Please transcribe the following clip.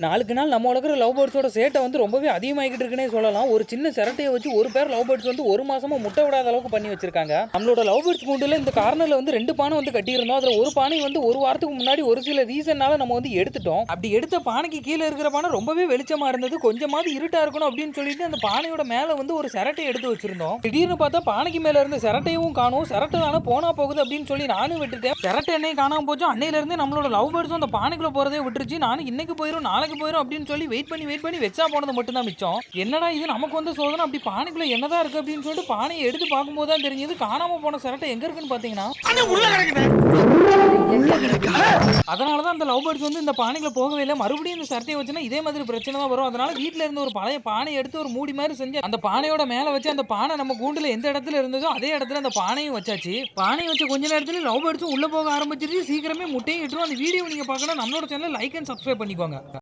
நாளுக்கு நாள் நம்ம வளர்க்குற லவ் பேர்ட்ஸோட சேட்டை வந்து ரொம்பவே அதிகமாகிட்டு இருக்குன்னே சொல்லலாம். ஒரு சின்ன சிரட்டையை வச்சு ஒரு பேர் லவ் பேர்ட்ஸ் வந்து ஒரு மாசமா முட்டை விடாத அளவுக்கு பண்ணி வச்சிருக்காங்க. நம்மளோட லவ் பேர்ட்ஸ் கூண்டுல இந்த கார்னர்ல வந்து 2 பானை வந்து கட்டியிருந்தோம். அதுல ஒரு பானை வந்து ஒரு வாரத்துக்கு முன்னாடி ஒரு சில ரீசன்னால நம்ம வந்து எடுத்துட்டோம். அப்படி எடுத்த பானைக்கு கீழே இருக்கிற பானை ரொம்பவே வெளிச்சமா இருந்தது. கொஞ்சமாவது இருட்டா இருக்கணும் அப்படின்னு சொல்லிட்டு அந்த பானையோட மேல வந்து ஒரு சிரட்டை எடுத்து வச்சிருந்தோம். திடீர்னு பார்த்தா பானைக்கு மேல இருந்த சிரட்டையும் காணும். சிரட்டை தானே போனா போகுது அப்படின்னு சொல்லி நானும் விட்டுட்டேன். சிரட்டை என்னைக்கு காணாம போச்சோ அன்னையில இருந்தே நம்மளோட லவ் பேர்ட்ஸும் அந்த பானைக்குள்ள போறதே விட்டுருச்சு. நானும் இன்னைக்கு போயிரும் நாளைக்கு போயிரும் அப்படின்னு சொல்லி வெயிட் பண்ணி வச்சா போனது மட்டும் தான் மிச்சம். என்னடா இது நமக்கு வந்து சோதனை, அப்படி பானைக்குள்ள என்னதான் இருக்கு அப்படின்னு சொல்லிட்டு பானையை எடுத்து பார்க்கும்போது தான் தெரிஞ்சது காணாம போன சிரட்டை எங்க இருக்குன்னு பாத்தீங்கன்னா அதனாலதான் அந்த லவ் பேர்ட்ஸ் வந்து இந்த பானைக்குள்ள போகவே இல்லை. மறுபடியும் இந்த சிரட்டையை வச்சுன்னா இதே மாதிரி பிரச்சனை தான் வரும். அதனால வீட்டுல இருந்து ஒரு பழைய பானை எடுத்து ஒரு மூடி மாதிரி செஞ்சு அந்த பானையோட மேல வச்சு அந்த பானை நம்ம கூண்டுல எந்த இடத்துல இருந்ததோ அதே இடத்துல அந்த பானையும் வச்சாச்சு. பானையை வச்ச கொஞ்ச நேரத்துல லவ் பேர்ட்ஸும் உள்ள போக ஆரம்பிச்சிருச்சு. சீக்கிரமே முட்டையும் இட்டுரும். அந்த வீடியோ நீங்க பார்க்கணும் நம்மளோட சேனல் லைக் அண்ட் சப்ஸ்கிரைப் பண்ணிக்கோங்க.